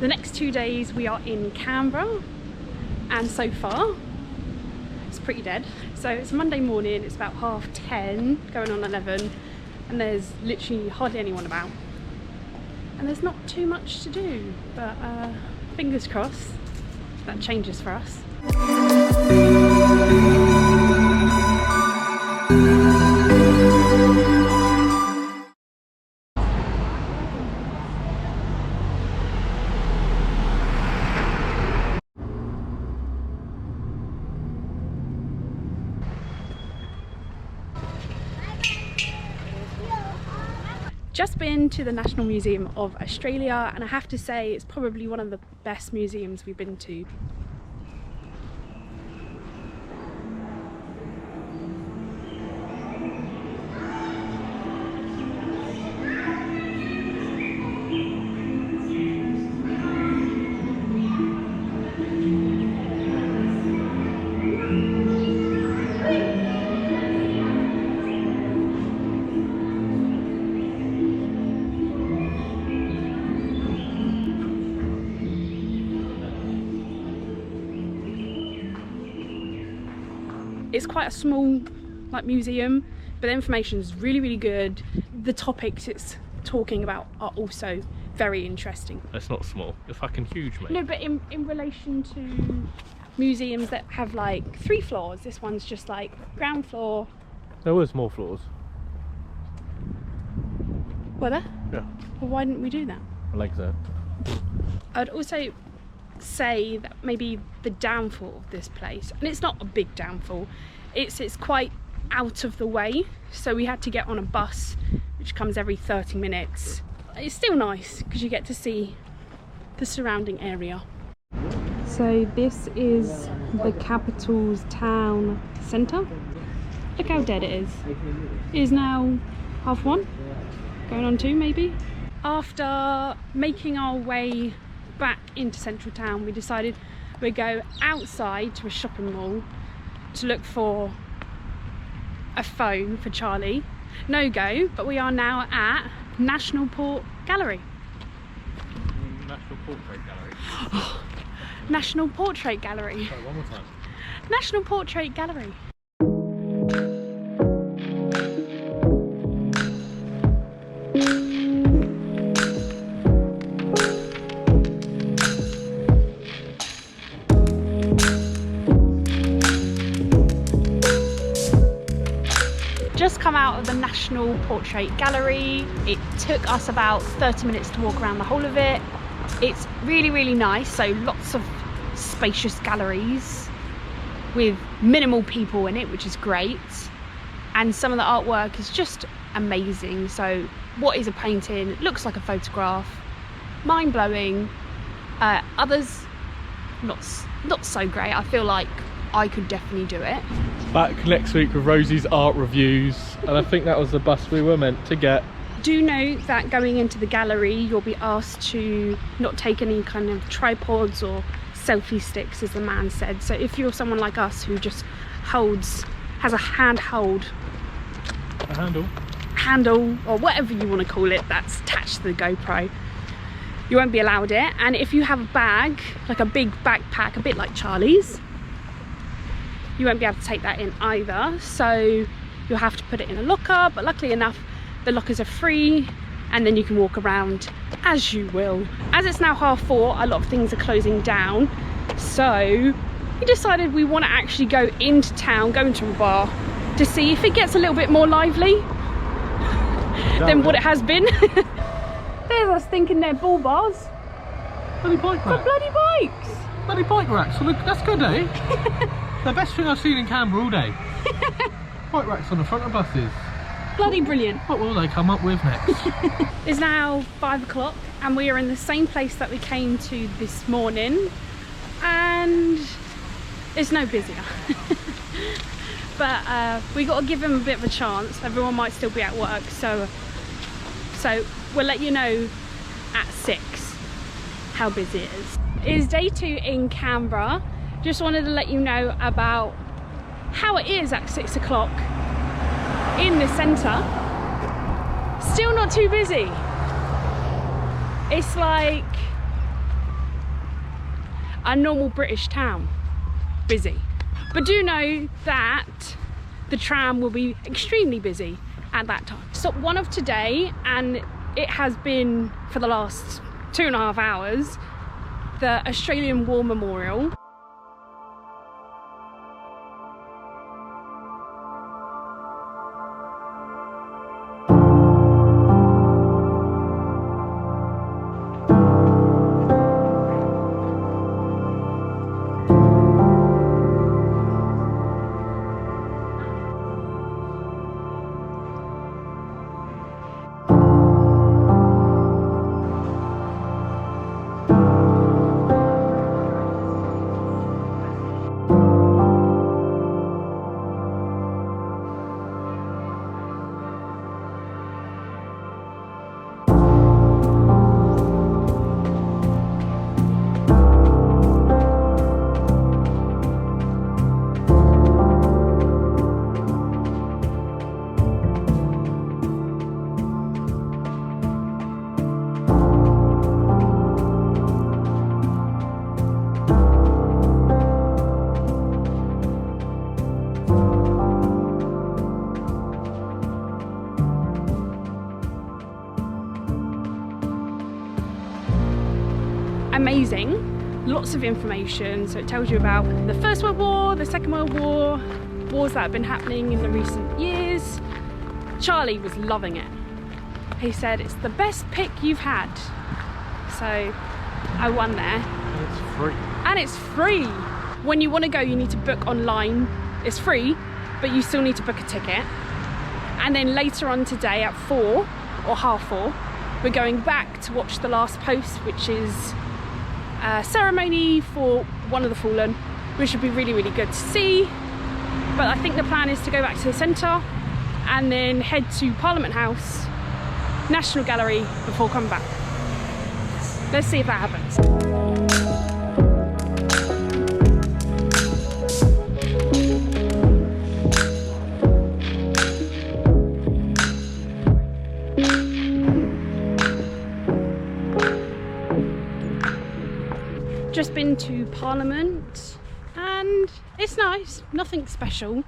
The next 2 days we are in Canberra, and so far it's pretty dead. So it's Monday morning, it's about 10:30, going on 11, and there's literally hardly anyone about. And there's not too much to do, but fingers crossed that changes for us. Just been to the National Museum of Australia, and I have to say it's probably one of the best museums we've been to. It's quite a small museum, but the information is really good. The topics it's talking about are also very interesting. It's not small, it's fucking huge, mate. No, but in relation to museums that have like 3 floors, this one's just like ground floor. There was more floors. Were there? Yeah. Well, why didn't we do that? I like that. I'd also say that maybe the downfall of this place, and it's not a big downfall, it's quite out of the way, so we had to get on a bus which comes every 30 minutes. It's still nice because you get to see the surrounding area. So this is the capital's town centre. Look how dead it is. It is now 1:30, going on 2 maybe. After making our way back into central town, we decided we'd go outside to a shopping mall to look for a phone for Charlie. No go, but we are now at National Portrait Gallery. National Portrait Gallery. National Portrait Gallery. Sorry, one more time. National Portrait Gallery. Just come out of the National Portrait Gallery. It took us about 30 minutes to walk around the whole of it. It's really nice, so lots of spacious galleries with minimal people in it, which is great. And some of the artwork is just amazing. So what is a painting? Looks like a photograph. Mind-blowing. Others not so great. I feel like I could definitely do it. Back next week with Rosie's art reviews, and I think that was the bus we were meant to get. Do note that going into the gallery you'll be asked to not take any kind of tripods or selfie sticks, as the man said. So if you're someone like us who just has a handle or whatever you want to call it that's attached to the GoPro, you won't be allowed it. And if you have a bag, like a big backpack, a bit like Charlie's, you won't be able to take that in either, so you'll have to put it in a locker. But luckily enough, the lockers are free, and then you can walk around as you will. As it's now 4:30, a lot of things are closing down, so we decided we want to actually go into town, go into a bar, to see if it gets a little bit more lively than what it has been. There's us thinking they're bull bars. Bloody bike For racks. bloody bikes. Bloody bike racks. Well, that's good, eh? The best thing I've seen in Canberra all day. Bike racks on the front of buses. Bloody brilliant. What will they come up with next? It's now 5 o'clock and we are in the same place that we came to this morning, and it's no busier. But we got to give him a bit of a chance. Everyone might still be at work, so we'll let you know at 6 how busy it is. It is day 2 in Canberra. Just wanted to let you know about how it is at 6 o'clock in the centre. Still not too busy. It's like a normal British town. Busy. But do know that the tram will be extremely busy at that time. Stop one of today, and it has been for the last 2.5 hours, the Australian War Memorial. Amazing, lots of information. So it tells you about the First World War, the Second World War, wars that have been happening in the recent years. Charlie was loving it. He said it's the best pick you've had. So I won there. It's free. And it's free. When you want to go, you need to book online. It's free, but you still need to book a ticket. And then later on today at 4 or 4:30, we're going back to watch the last post, which is a ceremony for one of the fallen, which would be really, really good to see. But I think the plan is to go back to the centre and then head to Parliament House, National Gallery before coming back. Let's see if that happens. Just been to Parliament and it's nice, nothing special.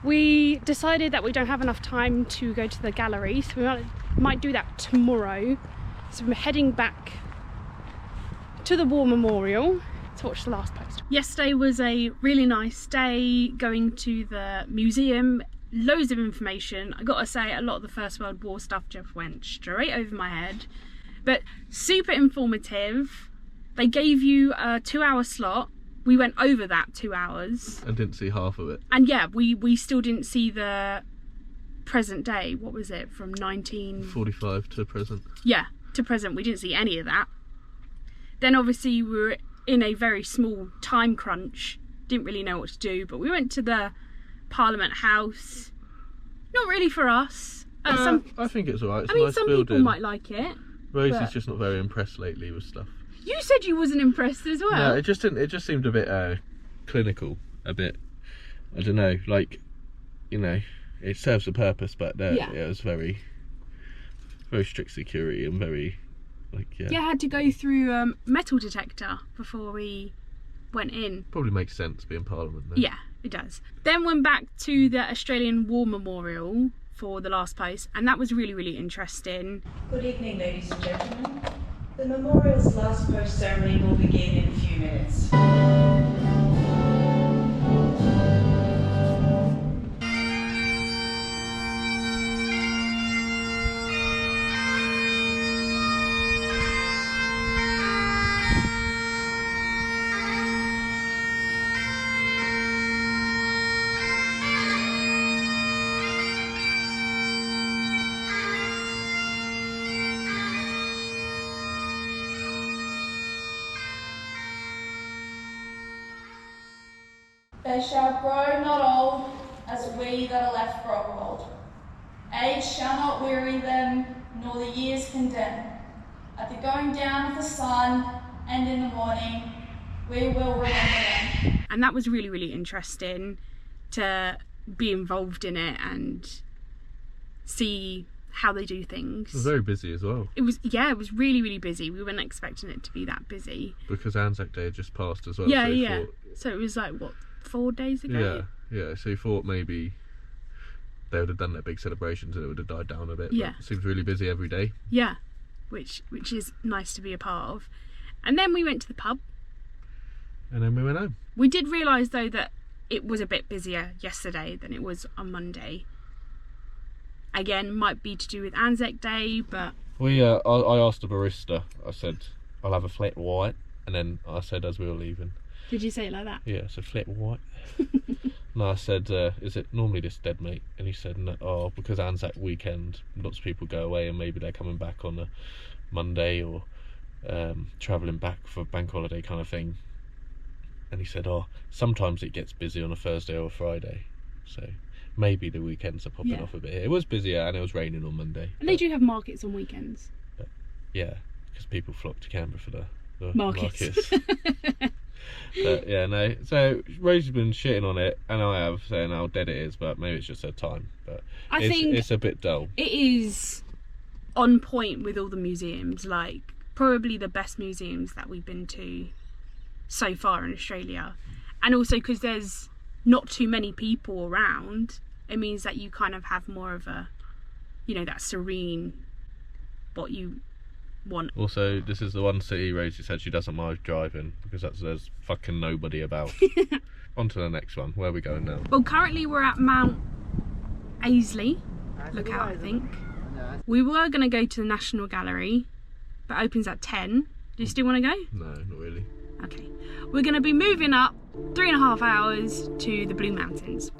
We decided that we don't have enough time to go to the gallery, so we might do that tomorrow. So we're heading back to the War Memorial to watch the last post. Yesterday was a really nice day, going to the museum, loads of information. I gotta say, a lot of the First World War stuff just went straight over my head, but super informative. They gave you a 2-hour slot. We went over that 2 hours. And didn't see half of it. And yeah, we still didn't see the present day. What was it, from 45 to present. Yeah, to present. We didn't see any of that. Then obviously we were in a very small time crunch. Didn't really know what to do, but we went to the Parliament House. Not really for us. I think it's alright. It's I a mean, nice some building. people might like it. Rosie's but just not very impressed lately with stuff. You said you wasn't impressed as well. No, it just didn't. It just seemed a bit clinical. A bit. I don't know. Like, you know, it serves a purpose, but Yeah. it was very, very strict security and very, like, yeah. Yeah, I had to go through metal detector before we went in. Probably makes sense being Parliament then. Yeah, it does. Then went back to the Australian War Memorial for the last post, and that was really, really interesting. Good evening, ladies and gentlemen. The memorial's last post ceremony will begin in a few minutes. They shall grow not old, as we that are left grow old. Age shall not weary them, nor the years condemn. At the going down of the sun and in the morning, we will remember them. And that was really, really interesting to be involved in it and see how they do things. It was very busy as well. It was really, really busy. We weren't expecting it to be that busy. Because Anzac Day had just passed as well. Yeah, so yeah. So it was like, what, 4 days ago? Yeah. So you thought maybe they would have done their big celebrations and it would have died down a bit. Yeah. But it seems really busy every day. Yeah, which is nice to be a part of. And then we went to the pub. And then we went home. We did realise though that it was a bit busier yesterday than it was on Monday. Again, might be to do with Anzac Day, but... I asked the barista, I said, I'll have a flat white. And then I said as we were leaving. Did you say it like that? Yeah, I said flat white. And I said, is it normally this dead, mate? And he said, no, because Anzac weekend, lots of people go away and maybe they're coming back on a Monday or travelling back for bank holiday kind of thing. And he said, sometimes it gets busy on a Thursday or a Friday. So maybe the weekends are popping off a bit here. It was busier and it was raining on Monday. And they do have markets on weekends. Yeah, because people flock to Canberra for the Markets. But yeah, no. So Rosie's been shitting on it, and I have, saying how dead it is, but maybe it's just her time. But I think it's a bit dull. It is on point with all the museums, like probably the best museums that we've been to so far in Australia. And also because there's not too many people around, it means that you kind of have more of a, that serene, what you want. Also, this is the one city Rosie said she doesn't mind driving because there's fucking nobody about. On to the next one. Where are we going now? Well, currently we're at Mount Aisley Lookout, I think. We were going to go to the National Gallery, but it opens at 10. Do you still want to go? No, not really. Okay. We're going to be moving up 3.5 hours to the Blue Mountains.